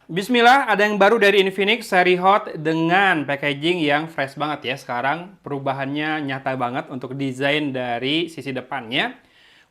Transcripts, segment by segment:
Bismillah, ada yang baru dari Infinix seri Hot dengan packaging yang fresh banget ya. Sekarang perubahannya nyata banget untuk desain dari sisi depannya.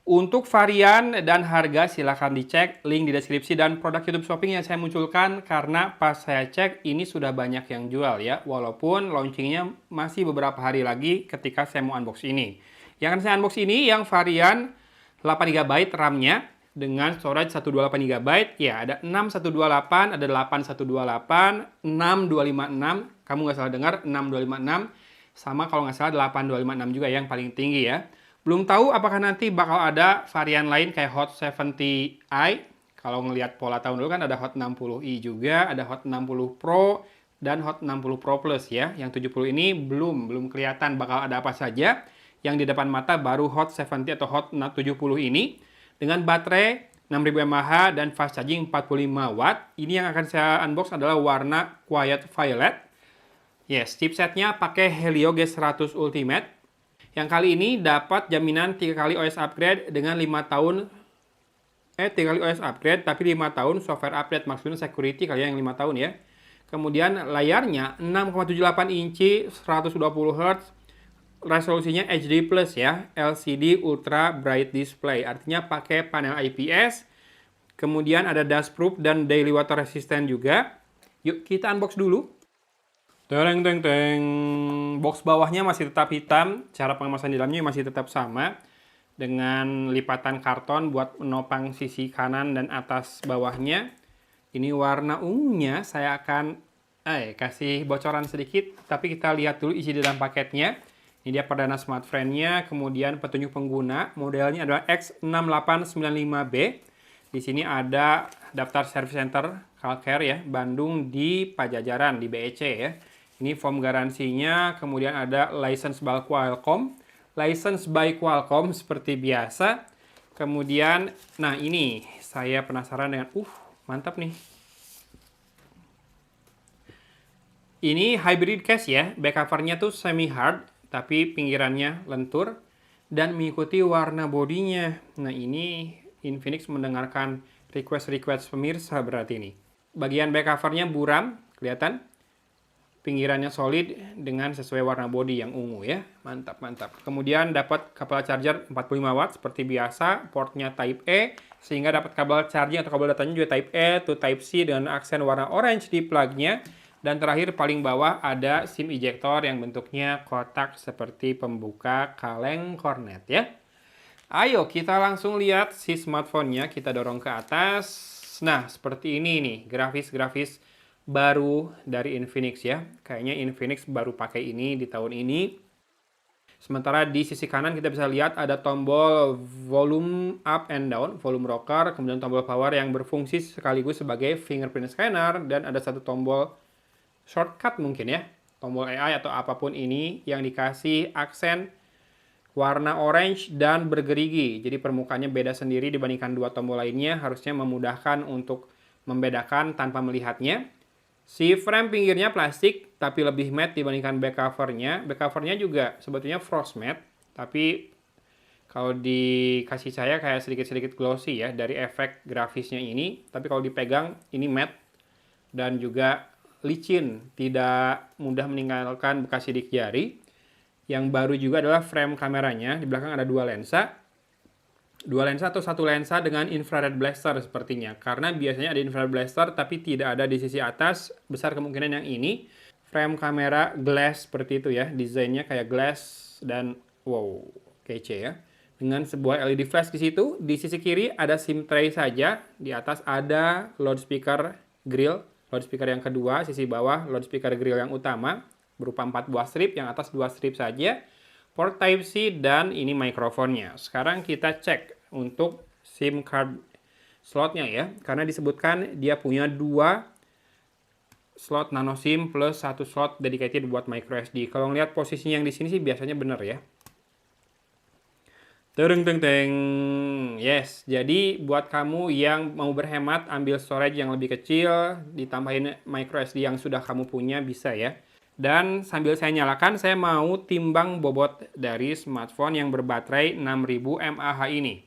Untuk varian dan harga silahkan dicek link di deskripsi dan produk YouTube Shopping yang saya munculkan karena pas saya cek ini sudah banyak yang jual ya. Walaupun launchingnya masih beberapa hari lagi ketika saya mau unbox ini. Yang akan saya unbox ini yang varian 8 GB RAM-nya dengan storage 128 GB. Ya, ada 6128, ada 8128, 6256. Kamu nggak salah dengar, 6256. Sama kalau nggak salah 8256 juga yang paling tinggi ya. Belum tahu apakah nanti bakal ada varian lain kayak Hot 70i. Kalau ngelihat pola tahun dulu kan ada Hot 60i juga, ada Hot 60 Pro, dan Hot 60 Pro Plus ya. Yang 70 ini belum kelihatan bakal ada apa saja. Yang di depan mata baru Hot 70 atau Hot 70 ini dengan baterai 6000 mAh dan fast charging 45 watt. Ini yang akan saya unbox adalah warna Quiet Violet. Yes, chipsetnya pakai Helio G100 Ultimate. Yang kali ini dapat jaminan 3 kali OS upgrade dengan 5 tahun 3 kali OS upgrade tapi 5 tahun software update, maksudnya security kalian yang 5 tahun ya. Kemudian layarnya 6,78 inci 120 Hz, resolusinya HD Plus ya, LCD Ultra Bright Display, artinya pakai panel IPS. Kemudian ada dustproof dan daily water resistant juga. Yuk kita unbox dulu. Teng teng teng. Box bawahnya masih tetap hitam, cara pengemasan di dalamnya masih tetap sama dengan lipatan karton buat menopang sisi kanan dan atas bawahnya. Ini warna ungunya saya akan kasih bocoran sedikit, tapi kita lihat dulu isi di dalam paketnya. Ini dia perdana smartphone-nya, kemudian petunjuk pengguna, modelnya adalah X6895B. Di sini ada daftar service center Calcare ya, Bandung di Pajajaran di BEC ya. Ini form garansinya, kemudian ada license by Qualcomm. License by Qualcomm seperti biasa. Kemudian, nah ini saya penasaran dengan, mantap nih. Ini hybrid case ya, back covernya tuh semi hard, tapi pinggirannya lentur dan mengikuti warna bodinya. Nah ini Infinix mendengarkan request pemirsa berarti ini. Bagian back covernya buram, kelihatan. Pinggirannya solid dengan sesuai warna body yang ungu ya. Mantap, mantap. Kemudian dapat kabel charger 45 watt seperti biasa, portnya Type E, sehingga dapat kabel charging atau kabel datanya juga Type E to Type C dengan aksen warna orange di plugnya. Dan terakhir paling bawah ada SIM ejector yang bentuknya kotak seperti pembuka kaleng kornet ya. Ayo kita langsung lihat si smartphone-nya, kita dorong ke atas. Nah, seperti ini nih, grafis-grafis baru dari Infinix ya. Kayaknya Infinix baru pakai ini di tahun ini. Sementara di sisi kanan kita bisa lihat ada tombol volume up and down, volume rocker, kemudian tombol power yang berfungsi sekaligus sebagai fingerprint scanner, dan ada satu tombol shortcut mungkin ya, tombol AI atau apapun ini yang dikasih aksen warna orange dan bergerigi. Jadi permukaannya beda sendiri dibandingkan dua tombol lainnya, harusnya memudahkan untuk membedakan tanpa melihatnya. Si frame pinggirnya plastik, tapi lebih matte dibandingkan back covernya. Back covernya juga sebetulnya frost matte, tapi kalau dikasih saya kayak sedikit-sedikit glossy ya dari efek grafisnya ini. Tapi kalau dipegang ini matte dan juga licin, tidak mudah meninggalkan bekas sidik jari. Yang baru juga adalah frame kameranya. Di belakang ada dua lensa atau satu lensa dengan infrared blaster sepertinya, karena biasanya ada infrared blaster tapi tidak ada di sisi atas. Besar kemungkinan yang ini frame kamera glass seperti itu ya, desainnya kayak glass dan wow, kece ya, dengan sebuah LED flash di situ. Di sisi kiri ada SIM tray saja, di atas ada loudspeaker grill, loudspeaker yang kedua, sisi bawah loudspeaker grill yang utama berupa 4 buah strip, yang atas 2 strip saja, port Type-C, dan ini mikrofonnya. Sekarang kita cek untuk SIM card slotnya ya, karena disebutkan dia punya 2 slot nano SIM plus 1 slot dedicated buat micro SD. Kalau ngeliat posisinya yang di sini sih biasanya bener ya. Teng teng teng. Yes, jadi buat kamu yang mau berhemat ambil storage yang lebih kecil, ditambahin micro SD yang sudah kamu punya bisa ya. Dan sambil saya nyalakan, saya mau timbang bobot dari smartphone yang berbaterai 6000 mAh ini.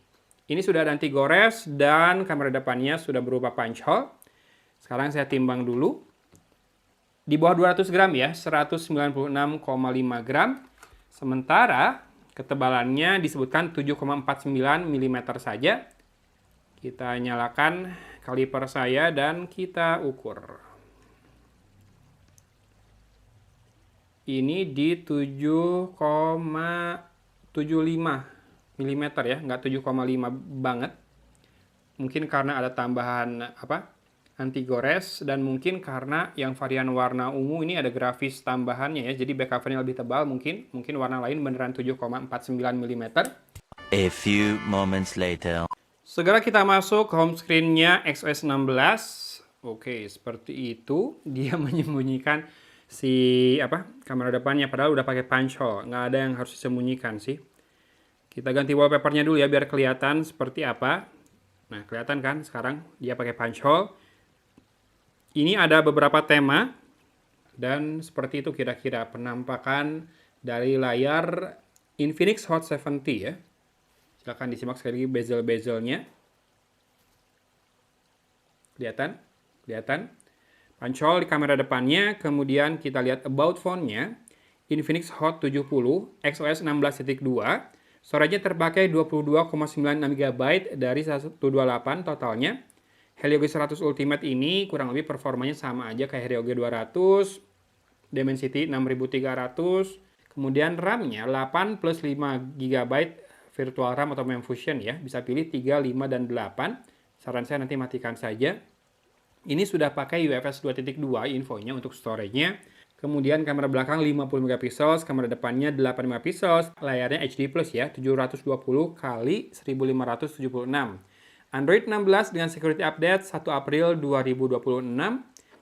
Ini sudah ada anti gores dan kamera depannya sudah berupa punch hole. Sekarang saya timbang dulu. Di bawah 200 gram ya, 196,5 gram. Sementara ketebalannya disebutkan 7,49 mm saja. Kita nyalakan kaliper saya dan kita ukur. Ini di 7,75 mm ya, nggak 7,5 banget. Mungkin karena ada tambahan anti gores, dan mungkin karena yang varian warna ungu ini ada grafis tambahannya ya, jadi back covernya lebih tebal, mungkin warna lain beneran 7,49 mm. A few moments later. Segera kita masuk ke home screen-nya XOS 16. Oke, seperti itu. Dia menyembunyikan si kamera depannya, padahal udah pakai punch hole. Nggak ada yang harus disembunyikan sih. Kita ganti wallpaper-nya dulu ya biar kelihatan seperti apa. Nah, kelihatan kan sekarang dia pakai punch hole. Ini ada beberapa tema, dan seperti itu kira-kira penampakan dari layar Infinix Hot 70 ya. Silahkan disimak sekali lagi bezel-bezelnya. Kelihatan? Kelihatan? Punch hole di kamera depannya, kemudian kita lihat about phone-nya. Infinix Hot 70, XOS 16.2. Storage-nya terpakai 22,96 GB dari 128 totalnya. Helio G100 Ultimate ini kurang lebih performanya sama aja kayak Helio G200, Dimensity 6300, kemudian RAM-nya 8 plus 5 GB virtual RAM atau memfusion ya, bisa pilih 3, 5, dan 8. Saran saya nanti matikan saja. Ini sudah pakai UFS 2.2 infonya untuk storage-nya. Kemudian kamera belakang 50 MP, kamera depannya 8 MP, layarnya HD Plus ya, 720 x 1576. Android 16 dengan security update 1 April 2026.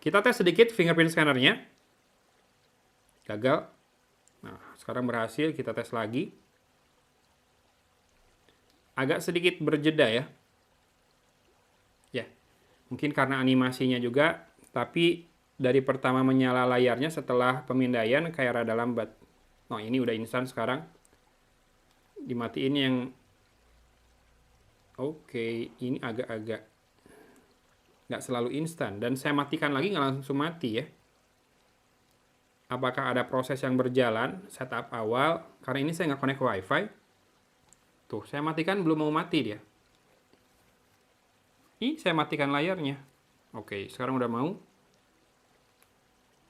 Kita tes sedikit fingerprint scannernya. Gagal. Nah, sekarang berhasil, kita tes lagi. Agak sedikit berjeda ya. Ya, mungkin karena animasinya juga, tapi dari pertama menyala layarnya setelah pemindaian kayak rada lambat. Nah, ini udah instan sekarang. Dimatiin yang Oke, ini agak-agak nggak selalu instan. Dan saya matikan lagi nggak langsung mati ya. Apakah ada proses yang berjalan, setup awal, karena ini saya nggak connect ke wifi. Tuh, saya matikan belum mau mati dia. Ini saya matikan layarnya. Oke, sekarang udah mau.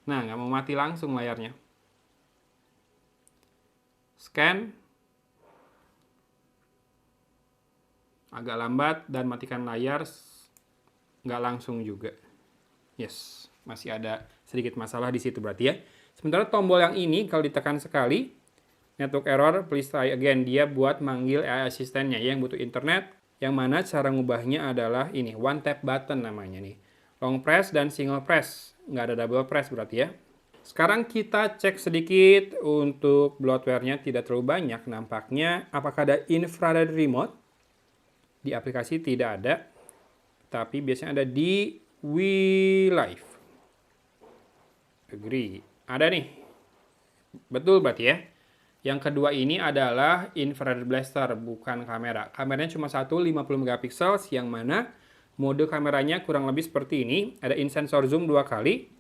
Nah, nggak mau mati langsung layarnya. Scan. Agak lambat, dan matikan layar nggak langsung juga. Yes, masih ada sedikit masalah di situ berarti ya. Sementara tombol yang ini kalau ditekan sekali, network error, please try again. Dia buat manggil AI asistennya yang butuh internet, yang mana cara ngubahnya adalah ini, one tap button namanya nih. Long press dan single press, nggak ada double press berarti ya. Sekarang kita cek sedikit untuk bloatware-nya, tidak terlalu banyak nampaknya. Apakah ada infrared remote? Di aplikasi tidak ada, tapi biasanya ada di WeLive. Agree. Ada nih. Betul berarti ya. Yang kedua ini adalah infrared blaster, bukan kamera. Kameranya cuma 50 MP, yang mana mode kameranya kurang lebih seperti ini. Ada in sensor zoom 2 kali.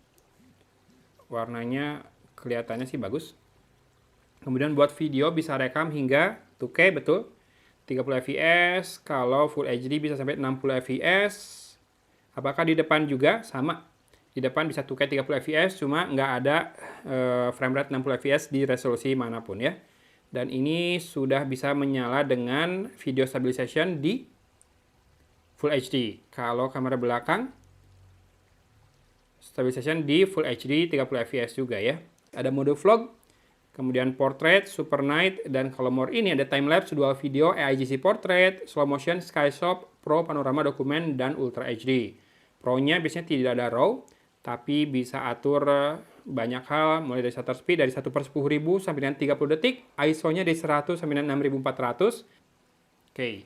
Warnanya kelihatannya sih bagus. Kemudian buat video bisa rekam hingga 2K, betul. 30 fps, kalau Full HD bisa sampai 60 fps. Apakah di depan juga? Sama. Di depan bisa 2K 30 fps, cuma nggak ada frame rate 60 fps di resolusi manapun ya. Dan ini sudah bisa menyala dengan video stabilization di Full HD. Kalau kamera belakang, stabilization di Full HD 30 fps juga ya. Ada mode vlog, kemudian portrait, super night, dan kalau more ini ada time lapse, dual video, AIGC portrait, slow motion, skyscraper, pro, panorama dokumen, dan ultra HD. Pro-nya biasanya tidak ada raw, tapi bisa atur banyak hal, mulai dari shutter speed dari 1/10.000 sampai dengan 30 detik, ISO-nya dari 100 sampai dengan 6400. Oke,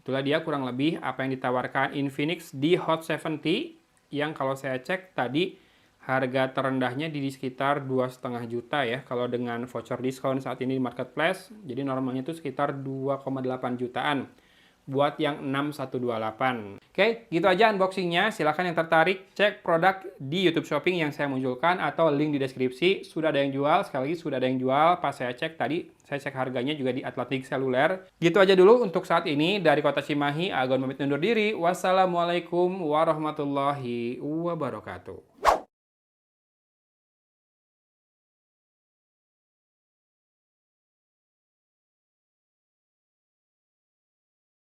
itulah dia kurang lebih apa yang ditawarkan Infinix di Hot 70, yang kalau saya cek tadi harga terendahnya di sekitar 2,5 juta ya, kalau dengan voucher diskon saat ini di marketplace. Jadi normalnya itu sekitar 2,8 jutaan. buat yang 6128. Oke, gitu aja unboxingnya. Silahkan yang tertarik cek produk di YouTube Shopping yang saya munculkan atau link di deskripsi. Sudah ada yang jual, sekali lagi sudah ada yang jual. Pas saya cek tadi, saya cek harganya juga di Atlantik Seluler. Gitu aja dulu untuk saat ini. Dari Kota Cimahi, Agon pamit undur diri. Wassalamualaikum warahmatullahi wabarakatuh.